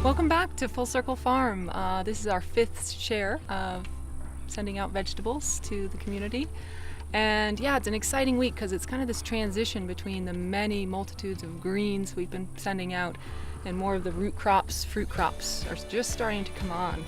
Welcome back to Full Circle Farm. This is our 5th share of sending out vegetables to the community. And yeah, it's an exciting week because it's kind of this transition between the many multitudes of greens we've been sending out and more of the root crops, fruit crops are just starting to come on.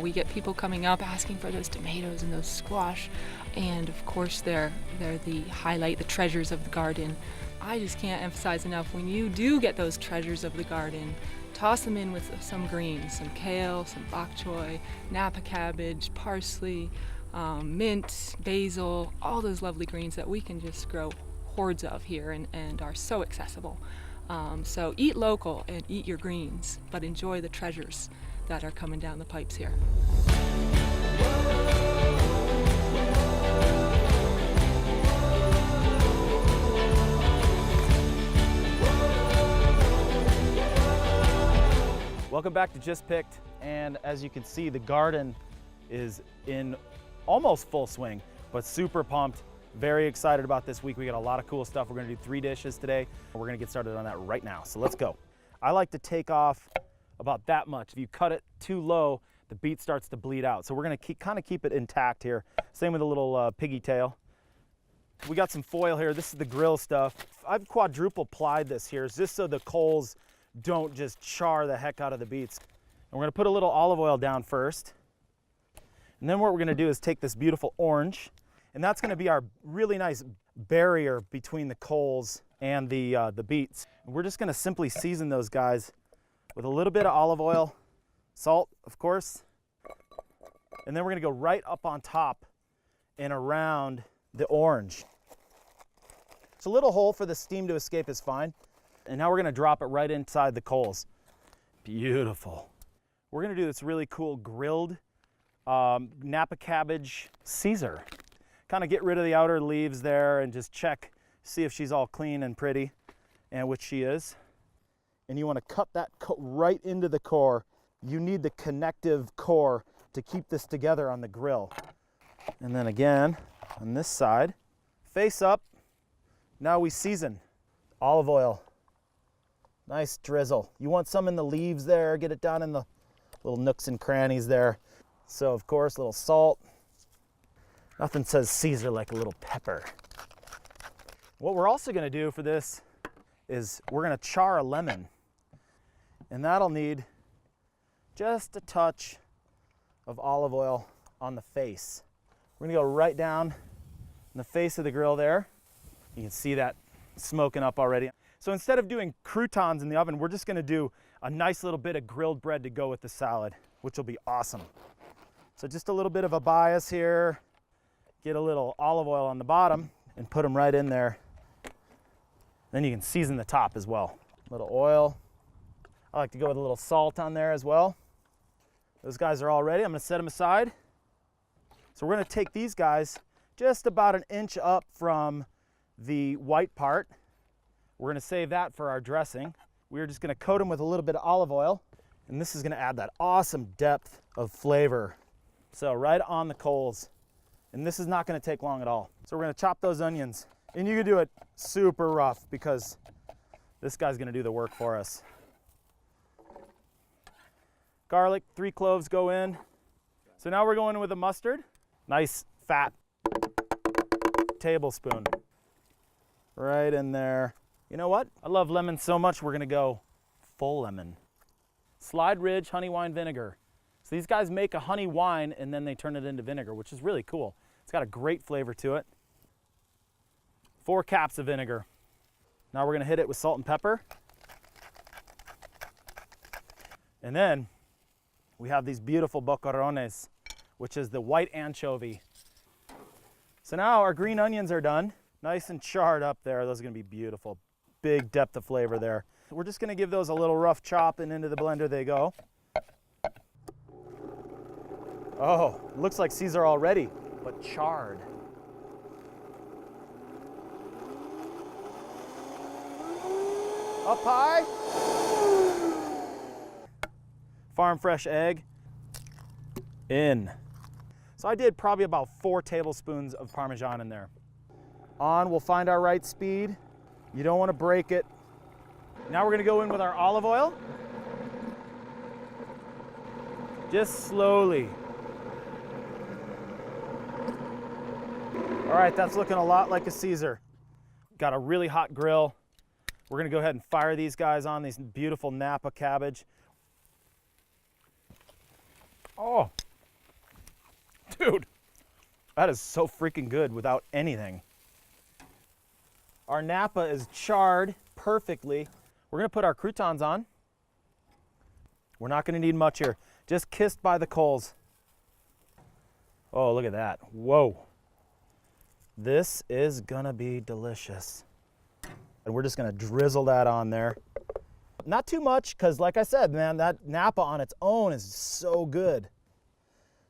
We get people coming up asking for those tomatoes and those squash, and of course they're the highlight, the treasures of the garden. I just can't emphasize enough, when you do get those treasures of the garden, toss them in with some greens, some kale, some bok choy, Napa cabbage, parsley, mint, basil, all those lovely greens that we can just grow hordes of here and are so accessible. So eat local and eat your greens, but enjoy the treasures that are coming down the pipes here. Welcome back to Just Picked, and as you can see, the garden is in almost full swing, but super pumped, very excited about this week. We got a lot of cool stuff. We're gonna do 3 dishes today. We're gonna get started on that right now, so let's go. I like to take off about that much. If you cut it too low, the beet starts to bleed out. So we're gonna kind of keep it intact here. Same with a little piggy tail. We got some foil here. This is the grill stuff. I've quadruple plied this here just so the coals don't just char the heck out of the beets. And we're gonna put a little olive oil down first. And then what we're gonna do is take this beautiful orange, and that's gonna be our really nice barrier between the coals and the beets. And we're just gonna simply season those guys with a little bit of olive oil, salt, of course. And then we're gonna go right up on top and around the orange. So a little hole for the steam to escape is fine. And now we're gonna drop it right inside the coals. Beautiful. We're gonna do this really cool grilled Napa cabbage Caesar. Kind of get rid of the outer leaves there and just check, see if she's all clean and pretty, and which she is. And you want to cut that right into the core. You need the connective core to keep this together on the grill. And then again, on this side, face up. Now we season. Olive oil. Nice drizzle. You want some in the leaves there, get it down in the little nooks and crannies there. So of course, a little salt. Nothing says Caesar like a little pepper. What we're also gonna do for this is we're gonna char a lemon. And that'll need just a touch of olive oil on the face. We're gonna go right down in the face of the grill there. You can see that smoking up already. So instead of doing croutons in the oven, we're just gonna do a nice little bit of grilled bread to go with the salad, which will be awesome. So just a little bit of a bias here. Get a little olive oil on the bottom and put them right in there. Then you can season the top as well. A little oil. I like to go with a little salt on there as well. Those guys are all ready. I'm gonna set them aside. So we're gonna take these guys just about an inch up from the white part. We're gonna save that for our dressing. We're just gonna coat them with a little bit of olive oil, and this is gonna add that awesome depth of flavor. So right on the coals. And this is not gonna take long at all. So we're gonna chop those onions. And you can do it super rough because this guy's gonna do the work for us. Garlic, 3 cloves go in. So now we're going with a mustard. Nice fat tablespoon. Right in there. You know what? I love lemon so much we're gonna go full lemon. Slide Ridge honey wine vinegar. So these guys make a honey wine and then they turn it into vinegar, which is really cool. It's got a great flavor to it. 4 caps of vinegar. Now we're gonna hit it with salt and pepper. And then we have these beautiful boquerones, which is the white anchovy. So now our green onions are done. Nice and charred up there. Those are gonna be beautiful. Big depth of flavor there. We're just gonna give those a little rough chop and into the blender they go. Oh, looks like Caesar already, but charred. Up high. Farm fresh egg. in. So I did probably about 4 tablespoons of Parmesan in there. On, we'll find our right speed. You don't want to break it. Now we're gonna go in with our olive oil. Just slowly. All right, that's looking a lot like a Caesar. Got a really hot grill. We're gonna go ahead and fire these guys on, these beautiful Napa cabbage. Oh, dude, that is so freaking good without anything. Our Napa is charred perfectly. We're gonna put our croutons on. We're not gonna need much here. Just kissed by the coals. Oh, look at that. Whoa. This is gonna be delicious. And we're just gonna drizzle that on there. Not too much, because like I said, man, that Napa on its own is so good.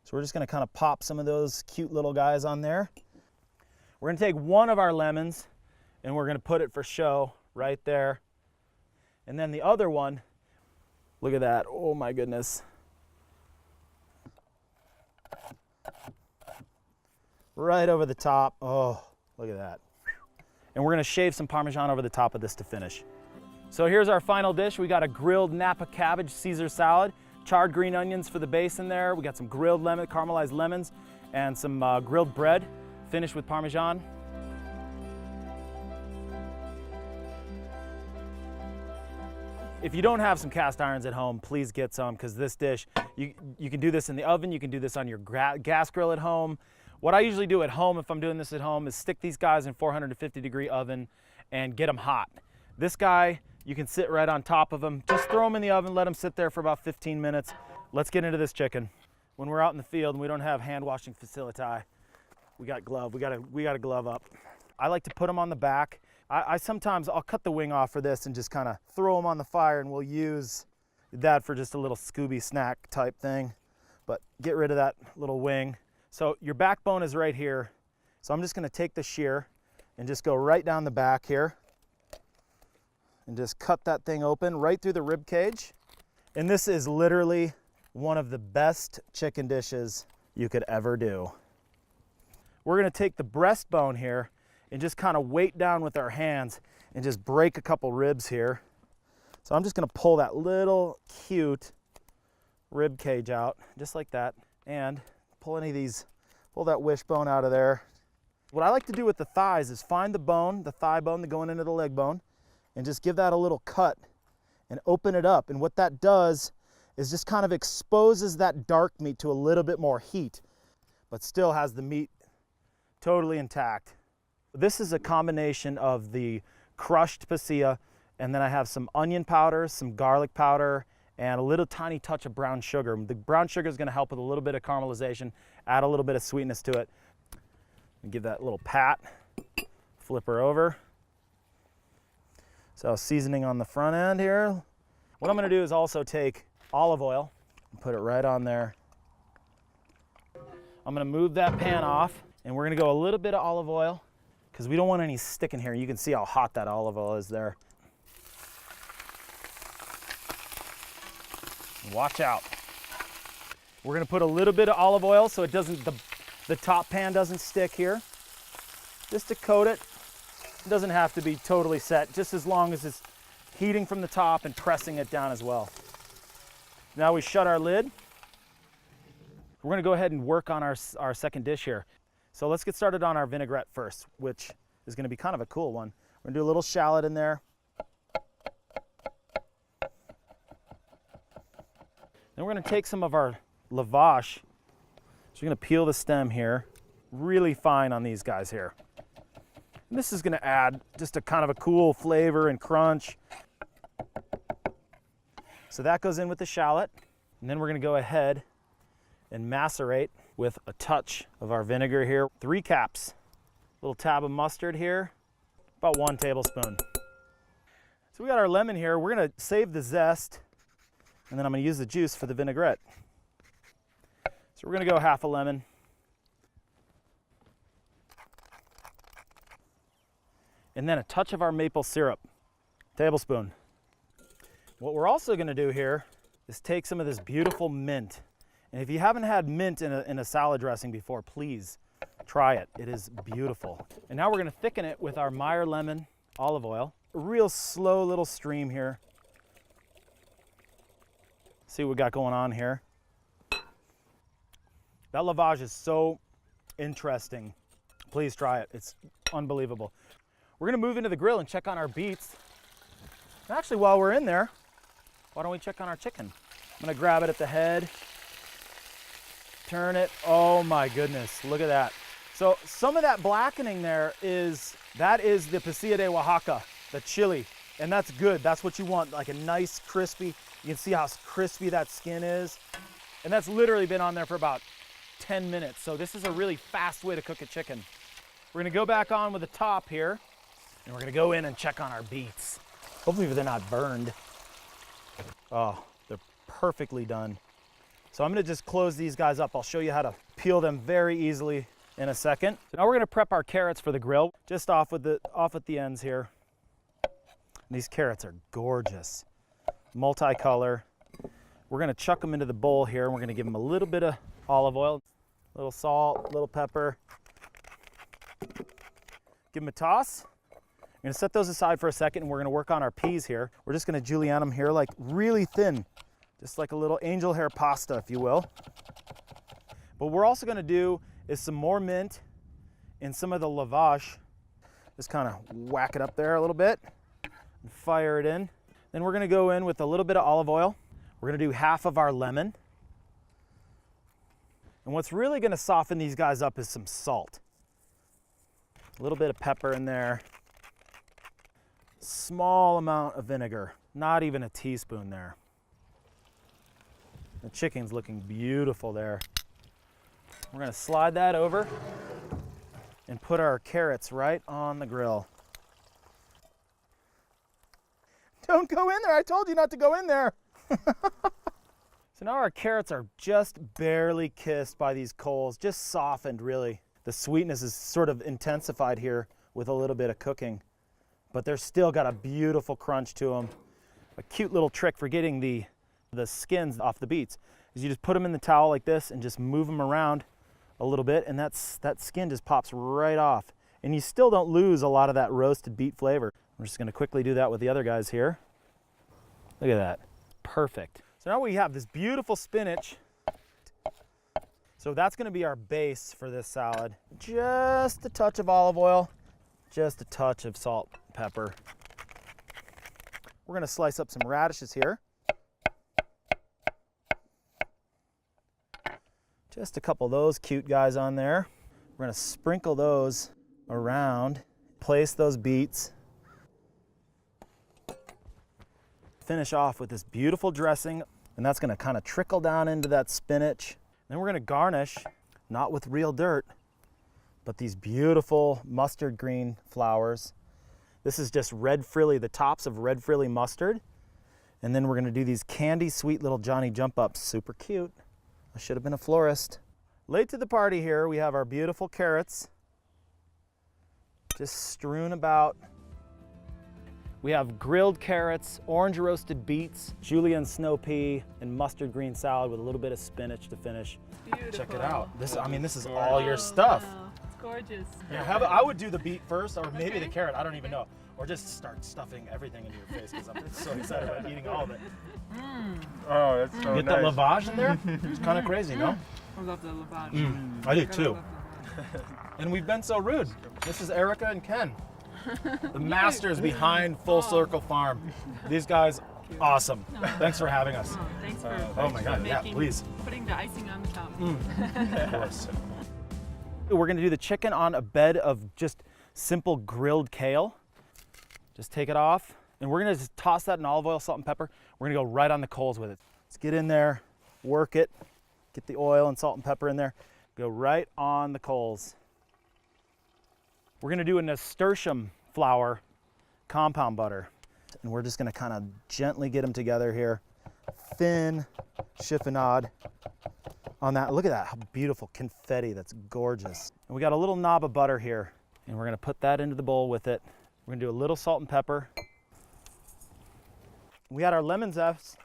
So we're just gonna kind of pop some of those cute little guys on there. We're gonna take one of our lemons and we're gonna put it for show right there. And then the other one, look at that, oh my goodness. Right over the top, oh, look at that. And we're gonna shave some Parmesan over the top of this to finish. So here's our final dish. We got a grilled Napa cabbage Caesar salad, charred green onions for the base in there. We got some grilled lemon, caramelized lemons, and some grilled bread, finished with Parmesan. If you don't have some cast irons at home, please get some, because this dish, you can do this in the oven, you can do this on your gas grill at home. What I usually do at home, if I'm doing this at home, is stick these guys in 450-degree oven and get them hot. This guy, you can sit right on top of them. Just throw them in the oven, let them sit there for about 15 minutes. Let's get into this chicken. When we're out in the field and we don't have hand washing facility, we got to glove up. I like to put them on the back. Sometimes I'll cut the wing off for this and just kind of throw them on the fire, and we'll use that for just a little Scooby snack type thing. But get rid of that little wing. So your backbone is right here. So I'm just gonna take the shear and just go right down the back here and just cut that thing open right through the rib cage. And this is literally one of the best chicken dishes you could ever do. We're gonna take the breastbone here and just kind of weight down with our hands and just break a couple ribs here. So I'm just gonna pull that little cute rib cage out, just like that, and pull that wishbone out of there. What I like to do with the thighs is find the bone, the thigh bone going into the leg bone, and just give that a little cut and open it up. And what that does is just kind of exposes that dark meat to a little bit more heat, but still has the meat totally intact. This is a combination of the crushed pasilla, and then I have some onion powder, some garlic powder, and a little tiny touch of brown sugar. The brown sugar is going to help with a little bit of caramelization, add a little bit of sweetness to it. And give that a little pat, flip her over. So seasoning on the front end here. What I'm going to do is also take olive oil and put it right on there. I'm going to move that pan off, and we're going to go a little bit of olive oil because we don't want any sticking here. You can see how hot that olive oil is there. Watch out. We're gonna put a little bit of olive oil so it doesn't, the top pan doesn't stick here. Just to coat it. It doesn't have to be totally set, just as long as it's heating from the top and pressing it down as well. Now we shut our lid. We're gonna go ahead and work on our second dish here. So let's get started on our vinaigrette first, which is gonna be kind of a cool one. We're gonna do a little shallot in there. Then we're going to take some of our lavash. So we're going to peel the stem here, really fine on these guys here. And this is going to add just a kind of a cool flavor and crunch. So that goes in with the shallot. And then we're going to go ahead and macerate with a touch of our vinegar here. 3 caps. A little tab of mustard here, about 1 tablespoon. So we got our lemon here. We're going to save the zest, and then I'm going to use the juice for the vinaigrette. So we're going to go half a lemon. And then a touch of our maple syrup, tablespoon. What we're also going to do here is take some of this beautiful mint, And if you haven't had mint in a salad dressing before, please try it. It is beautiful. And now we're gonna thicken it with our Meyer lemon olive oil. A real slow little stream here. See what we got going on here. That lavage is so interesting. Please try it. It's unbelievable. We're gonna move into the grill and check on our beets. And actually, while we're in there, why don't we check on our chicken? I'm gonna grab it at the head, turn it. Oh my goodness, look at that. So some of that blackening there that is the pasilla de Oaxaca, the chili, and that's good. That's what you want, like a nice crispy. You can see how crispy that skin is. And that's literally been on there for about 10 minutes. So this is a really fast way to cook a chicken. We're gonna go back on with the top here, and we're gonna go in and check on our beets. Hopefully they're not burned. Oh, they're perfectly done. So I'm gonna just close these guys up. I'll show you how to peel them very easily in a second. So now we're gonna prep our carrots for the grill, just off at the ends here. And these carrots are gorgeous, multicolor. We're gonna chuck them into the bowl here, and we're gonna give them a little bit of olive oil, a little salt, a little pepper. Give them a toss. I'm gonna set those aside for a second, and we're gonna work on our peas here. We're just gonna julienne them here, like really thin, just like a little angel hair pasta, if you will. But what we're also gonna do is some more mint and some of the lavage. Just kind of whack it up there a little bit and fire it in. Then we're gonna go in with a little bit of olive oil. We're gonna do half of our lemon. And what's really gonna soften these guys up is some salt. A little bit of pepper in there. Small amount of vinegar, not even a teaspoon there. The chicken's looking beautiful there. We're gonna slide that over and put our carrots right on the grill. Don't go in there, I told you not to go in there. So now our carrots are just barely kissed by these coals, just softened really. The sweetness is sort of intensified here with a little bit of cooking, but they're still got a beautiful crunch to them. A cute little trick for getting the skins off the beets is you just put them in the towel like this and just move them around a little bit, and that skin just pops right off. And you still don't lose a lot of that roasted beet flavor. We're just gonna quickly do that with the other guys here. Look at that, perfect. So now we have this beautiful spinach. So that's gonna be our base for this salad. Just a touch of olive oil, just a touch of salt and pepper. We're gonna slice up some radishes here. Just a couple of those cute guys on there. We're gonna sprinkle those around, place those beets. Finish off with this beautiful dressing, and that's gonna kind of trickle down into that spinach. Then we're gonna garnish, not with real dirt, but these beautiful mustard green flowers. This is just red frilly, the tops of red frilly mustard. And then we're gonna do these candy sweet little Johnny jump ups, super cute. I should have been a florist. Late to the party here, we have our beautiful carrots just strewn about. We have grilled carrots, orange roasted beets, julienne snow pea, and mustard green salad with a little bit of spinach to finish. Beautiful. Check it out. This is all your stuff. Wow, it's gorgeous. Yeah, I would do the beet first, or maybe the carrot. I don't even know. Or just start stuffing everything into your face because I'm so excited about eating all of it. Oh, that's so Get nice. the lavage in there? It's kind of crazy, no? I love the lavage. I do too. And we've been so rude. This is Erica and Ken, the masters behind Full Circle Farm. These guys, awesome. Thanks for having us. Oh, thanks for Oh my God, yeah, making- please. putting the icing on the top. Of course. We're gonna do the chicken on a bed of just simple grilled kale. Just take it off, and we're gonna just toss that in olive oil, salt, and pepper. We're gonna go right on the coals with it. Let's get in there, work it, get the oil and salt and pepper in there, go right on the coals. We're gonna do a nasturtium flour compound butter, and we're just gonna kind of gently get them together here. Thin chiffonade on that. Look at that, how beautiful confetti, that's gorgeous. And we got a little knob of butter here, and we're gonna put that into the bowl with it. We're gonna do a little salt and pepper. We had our lemon zest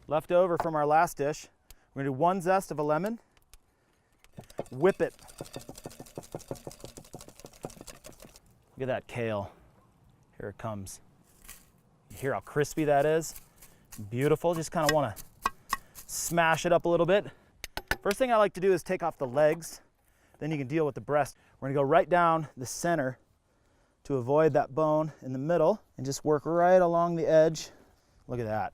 left over from our last dish. We're gonna do 1 zest of a lemon. Whip it. Look at that kale. Here it comes. You hear how crispy that is? Beautiful. Just kind of want to smash it up a little bit. First thing I like to do is take off the legs. Then you can deal with the breast. We're gonna go right down the center to avoid that bone in the middle and just work right along the edge. Look at that.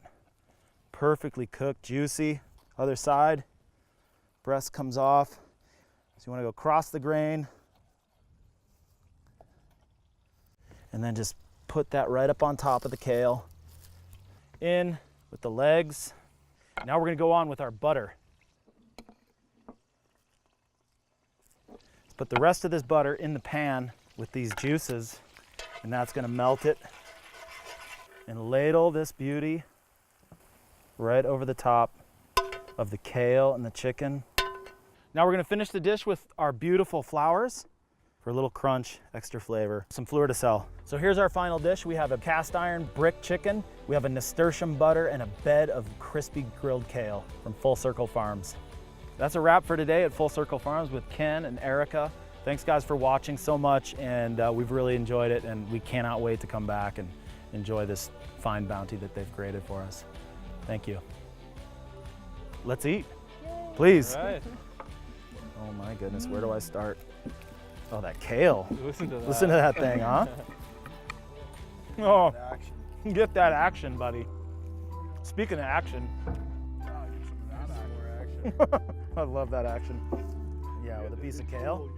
Perfectly cooked, juicy. Other side, breast comes off. So you want to go across the grain and then just put that right up on top of the kale. In with the legs. Now we're going to go on with our butter. Let's put the rest of this butter in the pan with these juices, and that's going to melt it and ladle this beauty right over the top of the kale and the chicken. Now we're going to finish the dish with our beautiful flowers for a little crunch, extra flavor, some fleur de sel. So here's our final dish. We have a cast iron brick chicken, we have a nasturtium butter, and a bed of crispy grilled kale from Full Circle Farms. That's a wrap for today at Full Circle Farms with Ken and Erica. Thanks guys for watching so much, and we've really enjoyed it, and we cannot wait to come back and enjoy this fine bounty that they've created for us. Thank you. Let's eat, please. All right. Oh my goodness, where do I start? Oh, that kale. Listen to that. Listen to that thing, huh? Oh, get that action, buddy. Speaking of action. I love that action. Yeah, with a piece of kale.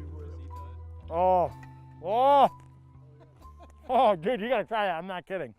Oh, dude, you gotta try that. I'm not kidding.